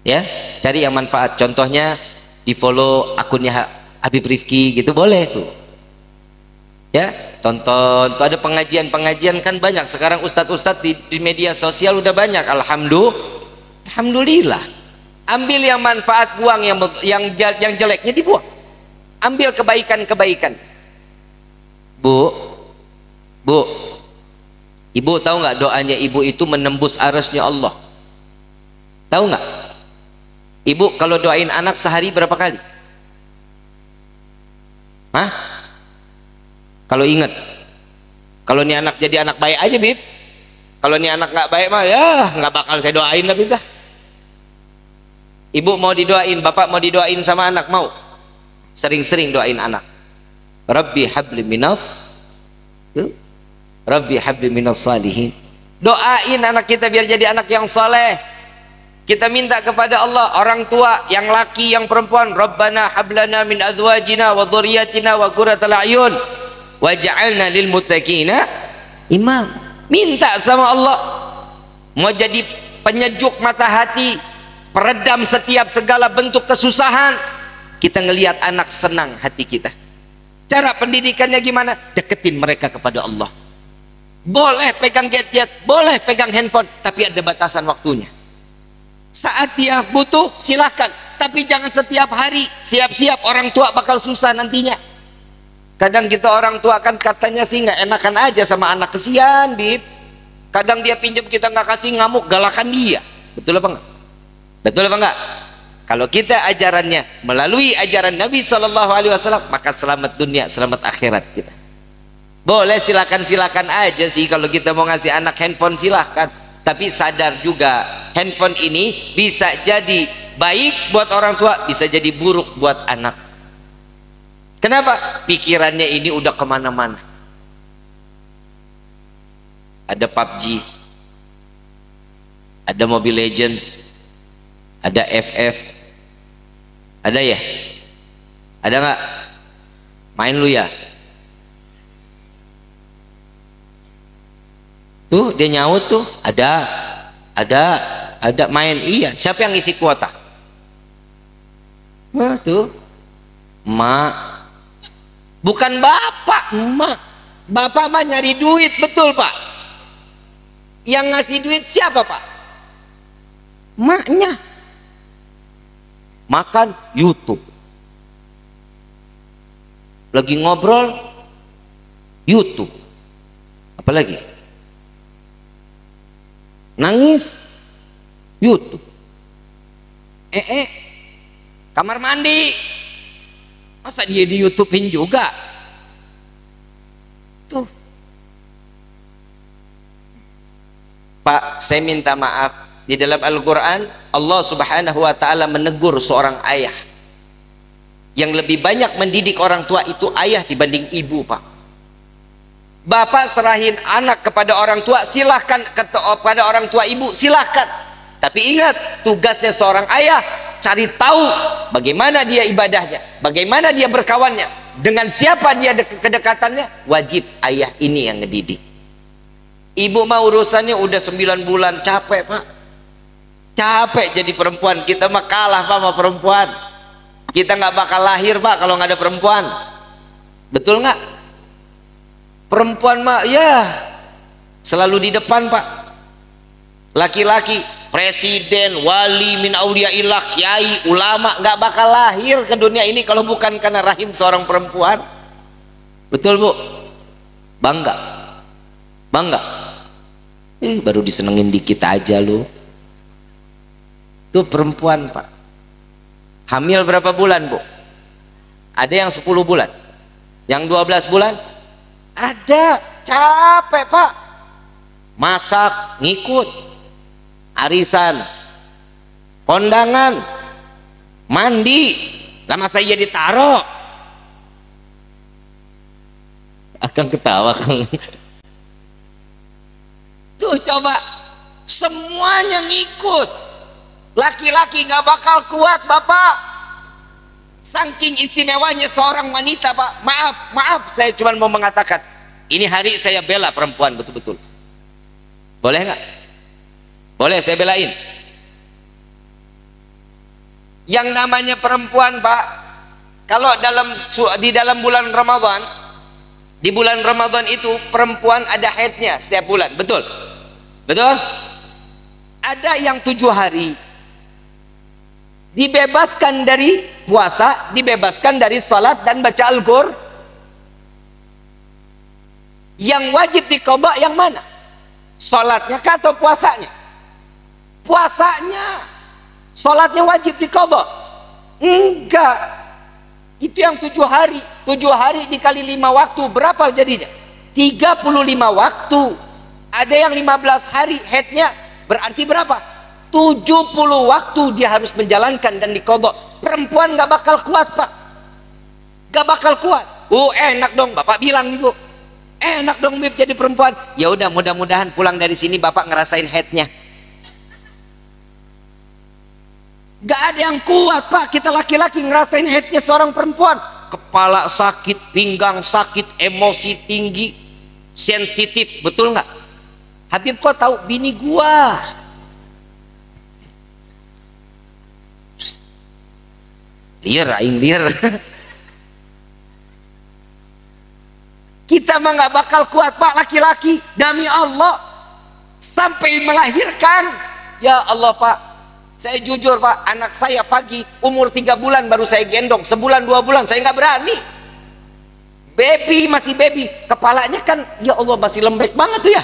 C: Ya, cari yang manfaat. Contohnya di follow akunnya Habib Rifki gitu, boleh tuh. Ya, tonton tuh, ada pengajian-pengajian kan banyak sekarang, ustadz-ustadz di media sosial udah banyak. Alhamdulillah. Ambil yang manfaat, buang yang jeleknya dibuang. Ambil kebaikan-kebaikan. Bu, ibu tahu nggak doanya ibu itu menembus arasnya Allah? Tahu nggak? Ibu kalau doain anak sehari berapa kali? Hah? Kalau ingat, kalau ini anak jadi anak baik aja, Bib. Kalau ini anak nggak baik mah ya nggak bakal saya doain lah, Bib dah. Ibu mau didoain, bapak mau didoain sama anak, mau? Sering-sering doain anak. Rabbi habli minas, Rabbi habli minas salihin. Doain anak kita biar jadi anak yang saleh. Kita minta kepada Allah, orang tua yang laki yang perempuan, Rabbana hablana min azwajina wa dhurriyyatina wa qurratal a'yun waj'alna lil muttaqina imam. Minta sama Allah, mau jadi penyejuk mata hati, peredam setiap segala bentuk kesusahan. Kita ngelihat anak senang hati kita. Cara pendidikannya gimana? Deketin mereka kepada Allah. Boleh pegang gadget, boleh pegang handphone, tapi ada batasan waktunya. Saat dia butuh silahkan, tapi jangan setiap hari. Siap-siap orang tua bakal susah nantinya. Kadang kita orang tua kan katanya sih nggak enakan aja sama anak, kesian, Bib. Kadang dia pinjam kita nggak kasih, ngamuk, galakan dia. Betul apa enggak? Betul apa enggak? Kalau kita ajarannya melalui ajaran Nabi SAW, maka selamat dunia, selamat akhirat kita. Boleh silakan aja sih kalau kita mau ngasih anak handphone, silahkan. Tapi sadar juga, handphone ini bisa jadi baik buat orang tua, bisa jadi buruk buat anak. Kenapa? Pikirannya ini udah kemana-mana. Ada PUBG, ada Mobile Legend, ada FF, ada ya? Ada nggak? Main lu ya? Tuh dia nyaut tuh, ada main. Iya, siapa yang isi kuota? Wah, tuh. Mak. Bukan bapak, emak. Bapak mah nyari duit, betul Pak. Yang ngasih duit siapa Pak? Maknya. Makan YouTube. Lagi ngobrol YouTube. Apalagi? Nangis YouTube. Kamar mandi. Masa dia di YouTube-in juga? Tuh. Pak, saya minta maaf. Di dalam Al-Quran, Allah Subhanahu wa Ta'ala menegur seorang ayah yang lebih banyak mendidik orang tua itu ayah dibanding ibu, Pak. Bapak serahin anak kepada orang tua, silahkan. Kepada orang tua ibu, silahkan. Tapi ingat, tugasnya seorang ayah cari tahu bagaimana dia ibadahnya, bagaimana dia berkawannya, dengan siapa dia kedekatannya. Wajib ayah ini yang ngedidik. Ibu mah urusannya udah 9 bulan, capek Pak. Capek jadi perempuan. Kita mah kalah Pak sama perempuan. Kita nggak bakal lahir Pak kalau nggak ada perempuan. Betul nggak? Perempuan mah ya selalu di depan Pak. Laki-laki, presiden, wali min auliyaillah, kiai, ulama nggak bakal lahir ke dunia ini kalau bukan karena rahim seorang perempuan. Betul Bu? Bangga? Bangga? Baru disenengin dikit aja lu. Itu perempuan Pak. Hamil berapa bulan Bu? Ada yang 10 bulan, yang 12 bulan. Ada, capek Pak. Masak, ngikut. Arisan, kondangan, mandi. Lama saya ditaro. Akan ketawa Kang. Tuh coba, semuanya ngikut. Laki-laki gak bakal kuat Bapak. Saking istimewanya seorang wanita Pak. Maaf saya cuma mau mengatakan, ini hari saya bela perempuan betul-betul. Boleh nggak? Boleh saya belain. Yang namanya perempuan Pak, kalau di dalam bulan Ramadan, di bulan Ramadan itu perempuan ada haidnya setiap bulan, betul? Betul? Ada yang 7 hari. Dibebaskan dari puasa, dibebaskan dari salat dan baca Al-Qur'an. Yang wajib diqadha yang mana? Salatnya kah atau puasanya? Puasanya. Salatnya wajib diqadha? Enggak. Itu yang 7 hari. 7 hari dikali 5 waktu berapa jadinya? 35 waktu. Ada yang 15 hari haidnya, berarti berapa? 70 waktu dia harus menjalankan dan diqadha. Perempuan gak bakal kuat Pak. Gak bakal kuat. Enak dong Bapak bilang Ibu. Enak dong Bib jadi perempuan. Ya udah, mudah-mudahan pulang dari sini Bapak ngerasain haidnya. Gak ada yang kuat Pak. Kita laki-laki ngerasain haidnya seorang perempuan. Kepala sakit, pinggang sakit, emosi tinggi, sensitif, betul nggak? Habib kok tahu? Bini gua. Liar, aing liar. Kita mah nggak bakal kuat Pak laki-laki, demi Allah, sampai melahirkan. Ya Allah Pak, saya jujur Pak, anak saya pagi umur 3 bulan baru saya gendong, sebulan 2 bulan saya nggak berani. Baby, masih baby, kepalanya kan ya Allah masih lembek banget tuh ya.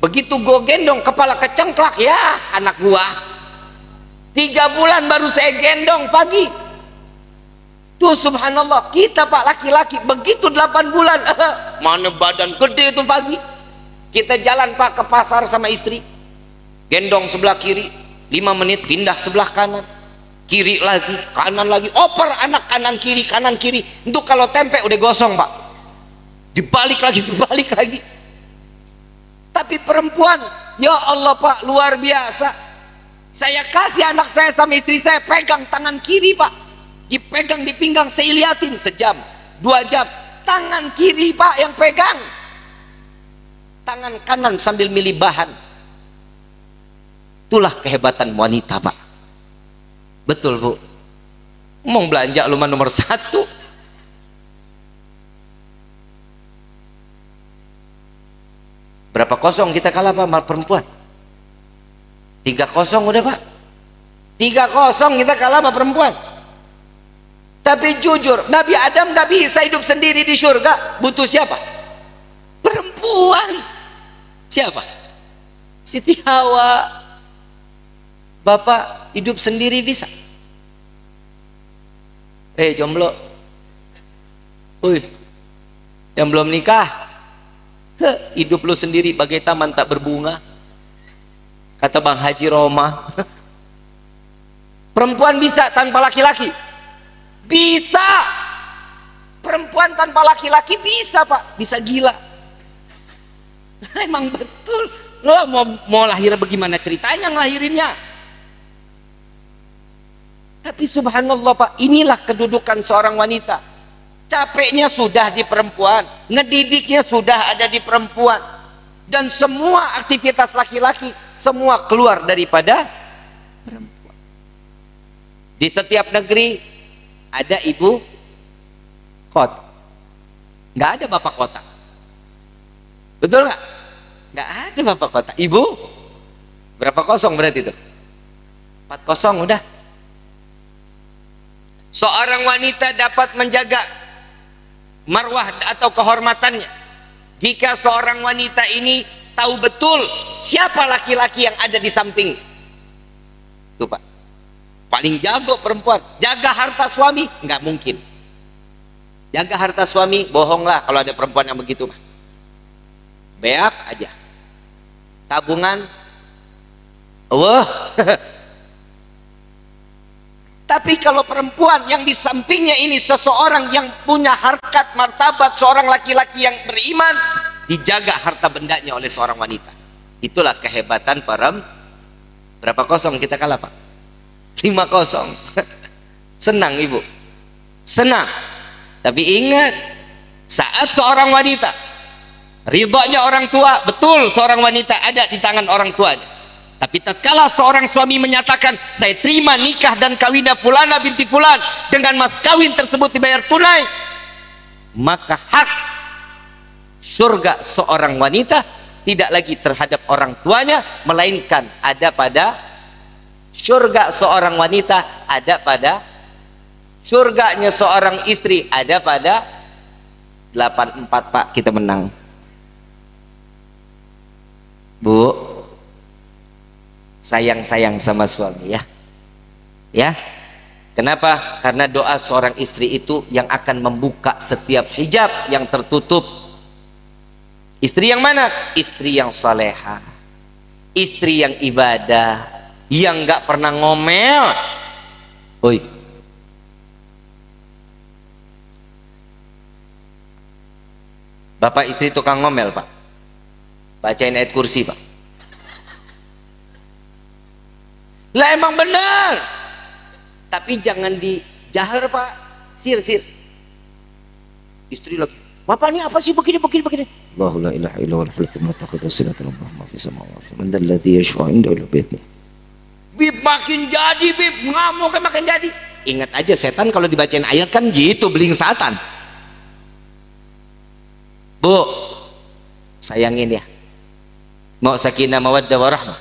C: Begitu gue gendong kepala kecengklak, ya anak gua 3 bulan baru saya gendong pagi. Tuh subhanallah, kita Pak laki-laki begitu 8 bulan mana badan gede itu pagi. Kita jalan Pak ke pasar sama istri, gendong sebelah kiri, 5 menit pindah sebelah kanan, kiri lagi, kanan lagi, oper anak kanan kiri. Itu kalau tempe udah gosong Pak, dibalik lagi. Tapi perempuan, ya Allah Pak, luar biasa. Saya kasih anak saya sama istri saya pegang tangan kiri Pak, dipegang di pinggang, saya liatin sejam 2 jam, tangan kiri Pak yang pegang, tangan kanan sambil milih bahan. Itulah kehebatan wanita Pak. Betul Bu. Mau belanja lu mah nomor 1. Berapa kosong kita kalah Pak sama perempuan? 3-0 udah Pak. 3-0 kita kalah sama perempuan. Tapi jujur, Nabi Adam nggak bisa hidup sendiri di surga. Butuh siapa? Perempuan. Siapa? Siti Hawa. Bapak hidup sendiri bisa? Jomblo. Yang belum nikah, hidup lu sendiri bagai taman tak berbunga. Kata Bang Haji Roma. Perempuan bisa tanpa laki-laki? Bisa. Perempuan tanpa laki-laki bisa Pak, bisa gila. Emang betul. Lo mau lahir bagaimana ceritanya ngelahirinnya? Tapi subhanallah Pak, inilah kedudukan seorang wanita. Capeknya sudah di perempuan, ngedidiknya sudah ada di perempuan, dan semua aktivitas laki-laki semua keluar daripada perempuan. Di setiap negeri ada ibu kota, nggak ada bapak kota. Betul nggak? Nggak ada bapak kota. Ibu berapa kosong berarti itu? 4-0 udah. Seorang wanita dapat menjaga marwah atau kehormatannya jika seorang wanita ini tahu betul siapa laki-laki yang ada di samping. Tuh Pak, paling jago perempuan. Jaga harta suami nggak mungkin. Jaga harta suami, bohonglah kalau ada perempuan yang begitu mah. Beak aja. Tabungan, wah. Tapi kalau perempuan yang di sampingnya ini seseorang yang punya harkat martabat, seorang laki-laki yang beriman, dijaga harta bendanya oleh seorang wanita. Itulah kehebatan para. Berapa kosong kita kalah Pak? 5-0. Senang ibu, senang. Tapi ingat, saat seorang wanita, ridhonya orang tua, betul seorang wanita ada di tangan orang tuanya. Tapi tatkala seorang suami menyatakan, saya terima nikah dan kawinnya fulana binti fulan, dengan mas kawin tersebut dibayar tunai, maka hak surga seorang wanita tidak lagi terhadap orang tuanya, melainkan ada pada surga seorang wanita, ada pada surganya seorang istri, ada pada 8-4 Pak, kita menang. Bu, sayang-sayang sama suami ya. Ya. Kenapa? Karena doa seorang istri itu yang akan membuka setiap hijab yang tertutup. Istri yang mana? Istri yang salehah, istri yang ibadah, yang nggak pernah ngomel. Bapak istri tukang ngomel Pak, bacain ayat kursi Pak. Lah emang benar, tapi jangan dijahar Pak, sir. Istri lagi, bapak ini apa sih begini. Allahu la ilaha illa huwal hayyul qayyum, taqutu sinatun wa ma fis samawati man dzal ladzi yashfa'u 'indahu illa bi'idhnihi. Bib makin jadi, bib ngamuk makin jadi. Ingat aja setan kalau dibacain ayat kan gitu, beling satan. Bu, sayangin ya, mau sakinah mawaddah warahmah,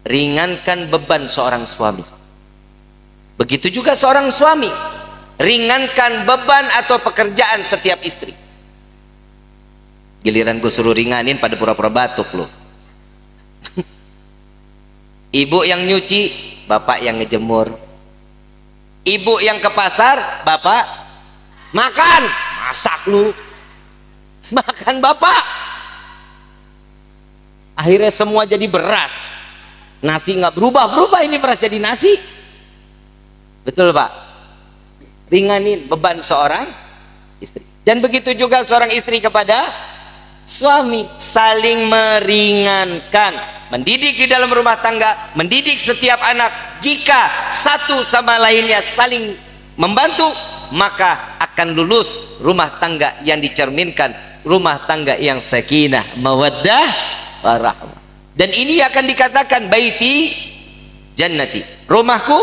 C: ringankan beban seorang suami. Begitu juga seorang suami, ringankan beban atau pekerjaan setiap istri. Giliran gue suruh ringanin pada pura-pura batuk loh. Ibu yang nyuci, bapak yang ngejemur. Ibu yang ke pasar, bapak makan. Masak lu, makan bapak. Akhirnya semua jadi beras. Nasi nggak berubah ini beras jadi nasi. Betul Pak? Ringanin beban seorang istri. Dan begitu juga seorang istri kepada suami, saling meringankan, mendidik di dalam rumah tangga, mendidik setiap anak. Jika satu sama lainnya saling membantu, maka akan lulus rumah tangga yang dicerminkan, rumah tangga yang sakinah mawaddah warahmah. Dan ini akan dikatakan baiti jannati, rumahku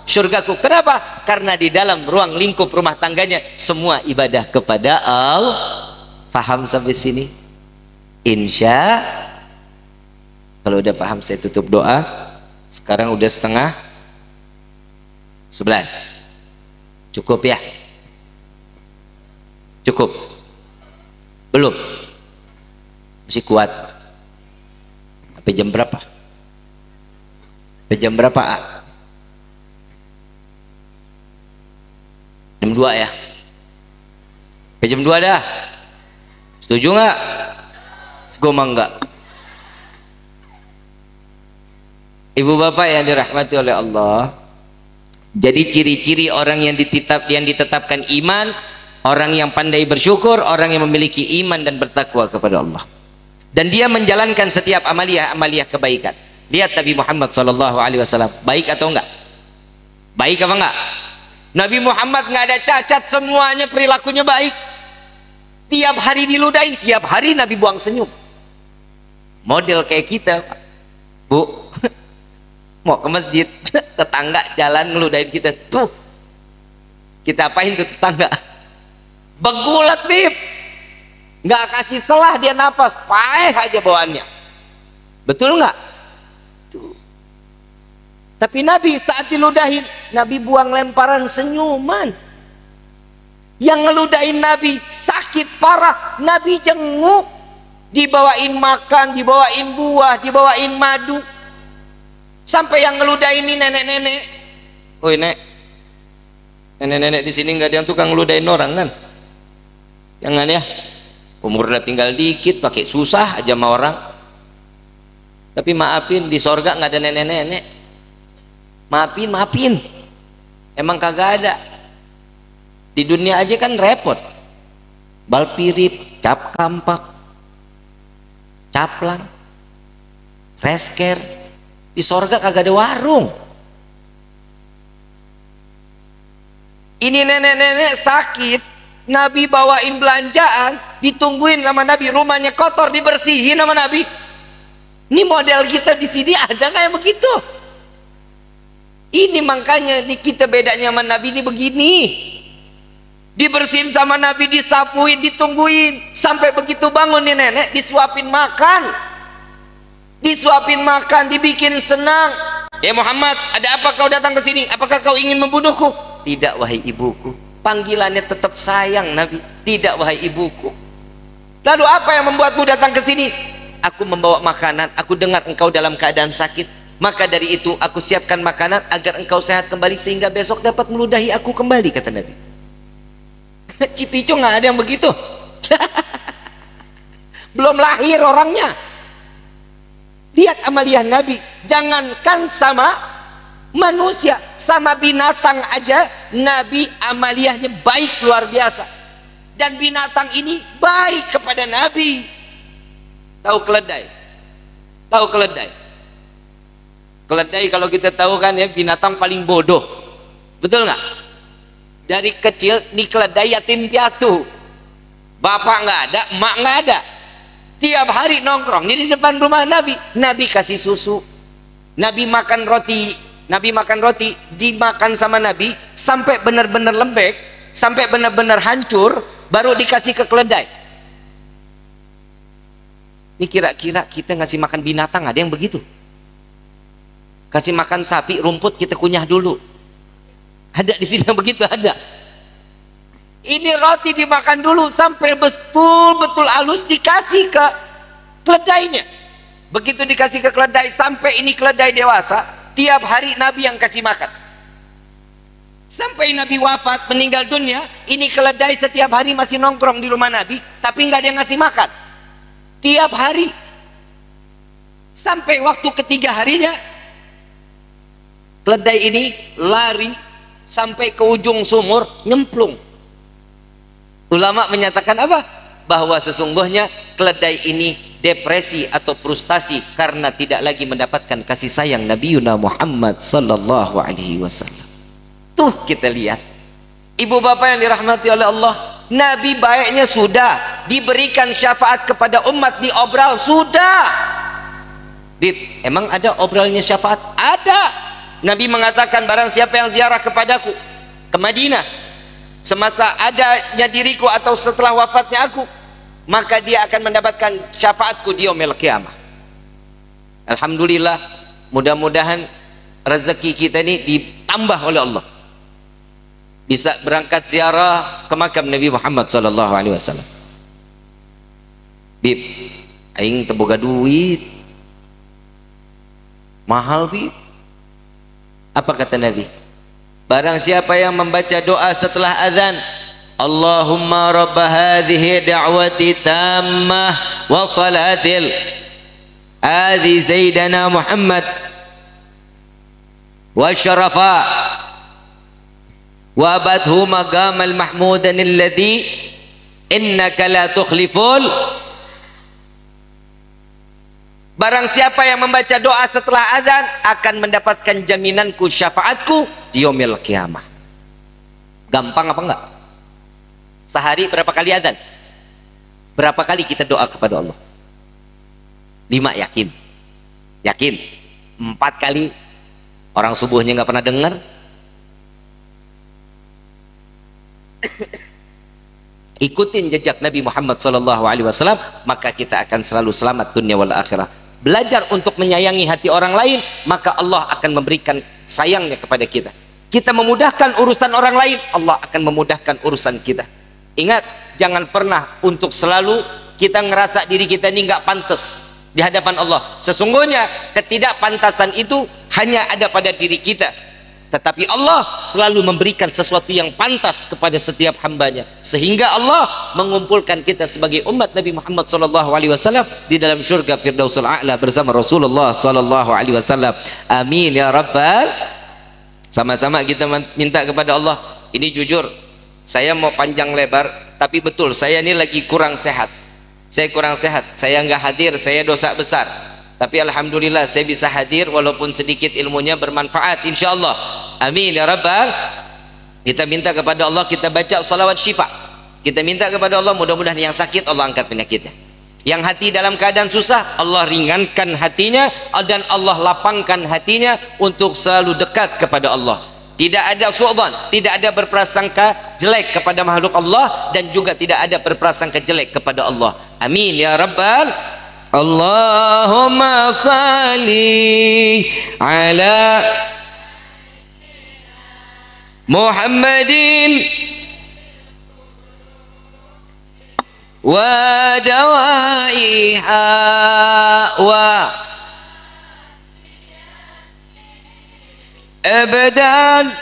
C: syurgaku. Kenapa? Karena di dalam ruang lingkup rumah tangganya semua ibadah kepada Allah. Paham sampai sini? Insya. Kalau udah paham saya tutup doa. Sekarang udah 10:30. Cukup ya? Cukup? Belum? Masih kuat? Sampai jam berapa? Sampai jam berapa? Jam 2 ya? Sampai jam 2 dah? Setuju nggak? Gue mah enggak. Ibu bapak yang dirahmati oleh Allah, jadi ciri-ciri orang yang ditetapkan iman, orang yang pandai bersyukur, orang yang memiliki iman dan bertakwa kepada Allah, dan dia menjalankan setiap amaliyah kebaikan. Lihat Nabi Muhammad SAW, baik atau enggak? Baik apa enggak? Nabi Muhammad nggak ada cacat, semuanya perilakunya baik. Tiap hari diludahin, tiap hari Nabi buang senyum. Model kayak kita, Bu. Mau ke masjid, tetangga jalan ngeludahin kita, tuh kita apain tuh tetangga? Begulat bib, nggak kasih selah dia napas, paeh aja bawaannya. Betul nggak? Tuh. Tapi Nabi saat diludahin, Nabi buang lemparan senyuman. Yang ngeludahin Nabi sakit parah, Nabi jenguk, dibawain makan, dibawain buah, dibawain madu. Sampai yang ngeludahin ini nenek-nenek. Woi nek, nenek-nenek di sini nggak ada yang tukang ngeludahin orang kan? Jangan ya, umur udah tinggal dikit, pakai susah aja sama orang. Tapi maafin, di sorga nggak ada nenek-nenek. Maafin, emang kagak ada. Di dunia aja kan repot. Balpirip, cap kampak, caplang, fresker. Di sorga kagak ada warung. Ini nenek-nenek sakit, Nabi bawain belanjaan, ditungguin sama Nabi, rumahnya kotor, dibersihin sama Nabi. Ini model kita di sini ada nggak yang begitu? Ini makanya nih kita bedanya sama Nabi ini begini. Dibersihin sama Nabi, disapuin, ditungguin, sampai begitu bangun nih nenek, disuapin makan. Disuapin makan, dibikin senang. Ya Muhammad, ada apa kau datang ke sini? Apakah kau ingin membunuhku? Tidak wahai ibuku. Panggilannya tetap sayang Nabi. Tidak wahai ibuku. Lalu apa yang membuatmu datang ke sini? Aku membawa makanan. Aku dengar engkau dalam keadaan sakit. Maka dari itu aku siapkan makanan agar engkau sehat kembali, sehingga besok dapat meludahi aku kembali, kata Nabi. Cipicu nggak ada yang begitu. Belum lahir orangnya. Lihat amaliyah Nabi, jangankan sama manusia, sama binatang aja Nabi amaliyahnya baik luar biasa. Dan binatang ini baik kepada Nabi. Tahu keledai? Tahu keledai? Keledai kalau kita tahu kan ya, binatang paling bodoh. Betul nggak? Dari kecil nih keledai yatim piatu. Bapak nggak ada, emak nggak ada. Tiap hari nongkrong di depan rumah Nabi. Nabi kasih susu, Nabi makan roti, dimakan sama Nabi sampai benar-benar lembek, sampai benar-benar hancur, baru dikasih ke keledai. Ini kira-kira kita ngasih makan binatang ada yang begitu? Kasih makan sapi rumput kita kunyah dulu. Ada di sini yang begitu? Ada. Ini roti dimakan dulu sampai betul-betul halus, dikasih ke keledainya. Begitu dikasih ke keledai, sampai ini keledai dewasa, tiap hari Nabi yang kasih makan. Sampai Nabi wafat, meninggal dunia, ini keledai setiap hari masih nongkrong di rumah Nabi, tapi nggak ada yang ngasih makan. Tiap hari. Sampai waktu ketiga harinya, keledai ini lari sampai ke ujung sumur, nyemplung. Ulama menyatakan apa? Bahwa sesungguhnya keledai ini depresi atau frustasi karena tidak lagi mendapatkan kasih sayang Nabiuna Muhammad sallallahu alaihi wasallam. Tuh kita lihat, ibu bapak yang dirahmati oleh Allah, Nabi baiknya sudah, diberikan syafaat kepada umat di obral sudah. Bib, emang ada obralnya syafaat? Ada. Nabi mengatakan, barang siapa yang ziarah kepadaku ke Madinah semasa adanya diriku atau setelah wafatnya aku, maka dia akan mendapatkan syafaatku di yaumil qiyamah. Alhamdulillah, mudah-mudahan rezeki kita ini ditambah oleh Allah, bisa berangkat ziarah ke makam Nabi Muhammad sallallahu alaihi wasallam. Bib, aing teu boga duit. Mahal, Bib. Apa kata Nabi? Barang siapa yang membaca doa setelah azan, Allahumma rabb hadhihi da'wati tammah wa salatil adi Zaidana Muhammad wa syarafa wa abadhu maqamal mahmudan alladhi innaka la tukhliful. Barang siapa yang membaca doa setelah azan akan mendapatkan jaminanku, syafaatku di yaumil qiyamah. Gampang apa enggak? Sehari berapa kali azan? Berapa kali kita doa kepada Allah? 5, yakin? Yakin? 4 kali? Orang subuhnya nggak pernah dengar? Ikutin jejak Nabi Muhammad SAW, maka kita akan selalu selamat dunia wal akhirah. Belajar untuk menyayangi hati orang lain, maka Allah akan memberikan sayangnya kepada kita. Kita memudahkan urusan orang lain, Allah akan memudahkan urusan kita. Ingat, jangan pernah untuk selalu kita ngerasa diri kita ini nggak pantas di hadapan Allah. Sesungguhnya ketidakpantasan itu hanya ada pada diri kita, tetapi Allah selalu memberikan sesuatu yang pantas kepada setiap hambanya, sehingga Allah mengumpulkan kita sebagai umat Nabi Muhammad SAW di dalam syurga Firdausul A'la bersama Rasulullah SAW. Amin ya Rabbal. Sama-sama kita minta kepada Allah. Ini jujur, saya mau panjang lebar, tapi betul saya ini lagi kurang sehat. Saya kurang sehat, saya nggak hadir, saya dosa besar. Tapi alhamdulillah saya bisa hadir, walaupun sedikit ilmunya bermanfaat insyaallah. Amin ya Rabbal. Kita minta kepada Allah, kita baca salawat syifa. Kita minta kepada Allah, mudah-mudahan yang sakit Allah angkat penyakitnya. Yang hati dalam keadaan susah, Allah ringankan hatinya dan Allah lapangkan hatinya untuk selalu dekat kepada Allah. Tidak ada su'dzan, tidak ada berprasangka jelek kepada makhluk Allah, dan juga tidak ada berprasangka jelek kepada Allah. Amin ya Rabbal. Allahumma salli ala Muhammadin wa dawaiha wa abadan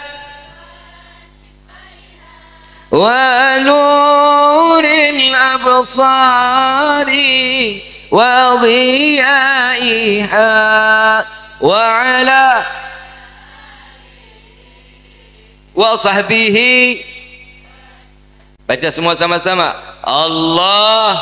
C: wa nuril absari wa dhiyaiha wa ala wa sahbihi. Baca semua sama-sama. Allah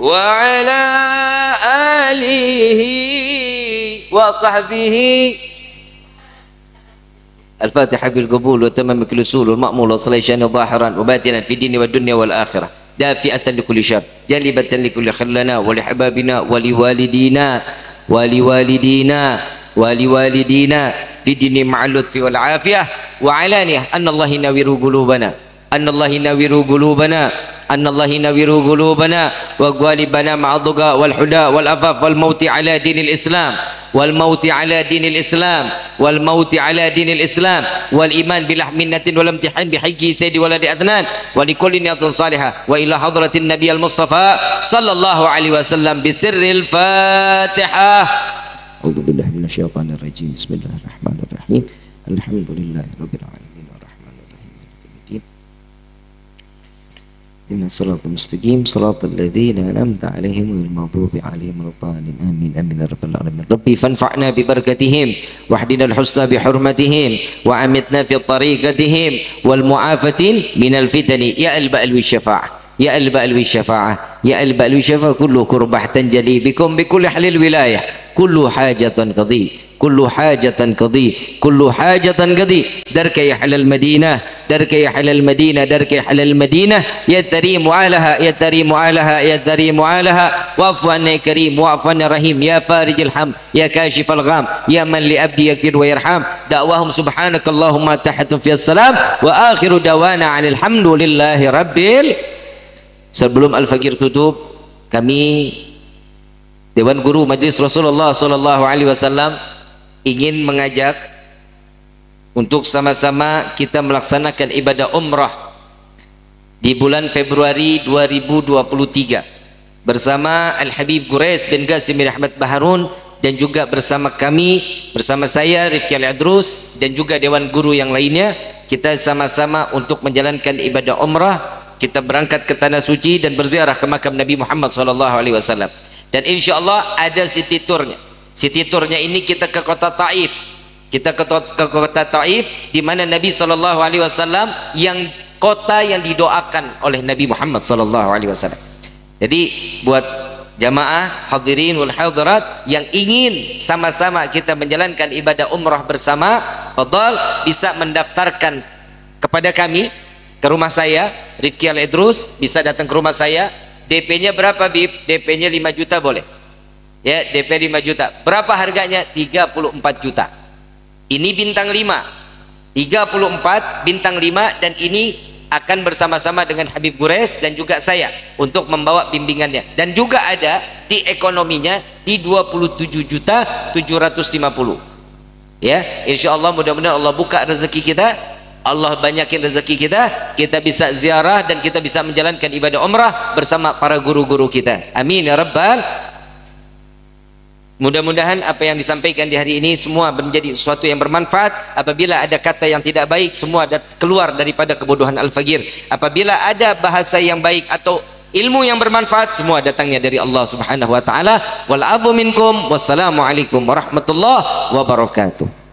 C: wa ala alihi wa sahbihi. Al-Fatihah bil qabul wa tamam kulli usul wal ma'mul wa salashan zahiran wa batinan fi dini wa dunya wal akhirah, dafi'atan li kulli syarr, jalibatan li kulli khallana wa li hababina wa li walidina wa li walidina wa li walidina fi dini ma'al lutfi wal afiyah wa alaniyah. Anna Allah nawiru qulubana, anna Allah nawiru qulubana, anna Allah nawiru qulubana wa ghalibana ma'adhuga wal huda wal afaf wal mauti ala dinil Islam wal mauti ala dinil Islam wal mauti ala dinil Islam wal iman bilah minnatin wal imtihan bihaqi sayyidi waladi adnan wa likulli niyatin salihah wa ila hadratin nabiyil mustafa sallallahu alaihi wasallam bisirril Fatihah. A'udzu billahi minasyaitonir rajim. Bismillahirrahmanirrahim. Alhamdulillahirabbil alamin arrahmanirrahim maliki yaumiddin.
B: Inna salatul mustaqim salatul ladzina an'amta 'alaihim wal maghdubi 'alaihim waladdallin. Amin amin ya rabbal alamin. Rabbi fanfa'na bi barakatihim wahdina al-husna bi hurmatihim wa amitna fi tariqatihim wal mu'afatin minal fitani ya alba'al wa syafa'ah ya alba'al wa syafa'ah ya alba'al wa syafa'ah kullu kurbah tanjali bikum bi kulli halil wilayah kullu hajatan qadhi kullu hajatan qadhi kullu hajatan qadhi darka ya halal madinah darka ya halal madinah darka ya halal madinah ya tarimu alaha ya tarimu alaha ya tarimu alaha wa'fu anna karim wa'fu anna rahim ya farijil ham ya kashifal gham ya man li abdi yakfir wa yarham da'wahum subhanakallahumma tahatun fi assalam wa akhiru dawana 'anil hamdulillahi rabbil. Sebelum al-fajr tutup, kami Dewan Guru Majelis Rasulullah sallallahu alaihi wasallam ingin mengajak untuk sama-sama kita melaksanakan ibadah umrah di bulan Februari 2023 bersama Al-Habib Gures bin Qasim bin Ahmad Baharun dan juga bersama kami, bersama saya Rifki Al-Idrus dan juga Dewan Guru yang lainnya. Kita sama-sama untuk menjalankan ibadah umrah. Kita berangkat ke Tanah Suci dan berziarah ke makam Nabi Muhammad SAW. Dan insya Allah ada city tournya. City tournya ini kita ke kota Taif. Kita ke kota Taif di mana Nabi SAW yang kota yang didoakan oleh Nabi Muhammad SAW. Jadi buat jamaah hadirin wal hadirat yang ingin sama-sama kita menjalankan ibadah umrah bersama, fadhal bisa mendaftarkan kepada kami ke rumah saya Rifki Al-Idrus, bisa datang ke rumah saya. DP-nya berapa Bib? DP-nya 5 juta boleh? Ya, DP 5 juta. Berapa harganya? 34 juta. Ini bintang 5. 34 bintang 5 dan ini akan bersama-sama dengan Habib Gures dan juga saya untuk membawa bimbingannya. Dan juga ada di ekonominya di 27 juta 750. Ya, insyaallah mudah-mudahan Allah buka rezeki kita. Allah banyakin rezeki kita bisa ziarah dan kita bisa menjalankan ibadah umrah bersama para guru-guru kita. Amin ya rabbal. Mudah-mudahan apa yang disampaikan di hari ini semua menjadi sesuatu yang bermanfaat. Apabila ada kata yang tidak baik, semua keluar daripada kebodohan Al-Fagir. Apabila ada bahasa yang baik atau ilmu yang bermanfaat, semua datangnya dari Allah Subhanahu wa taala. Wal afu minkum. Wassalamualaikum warahmatullahi wabarakatuh.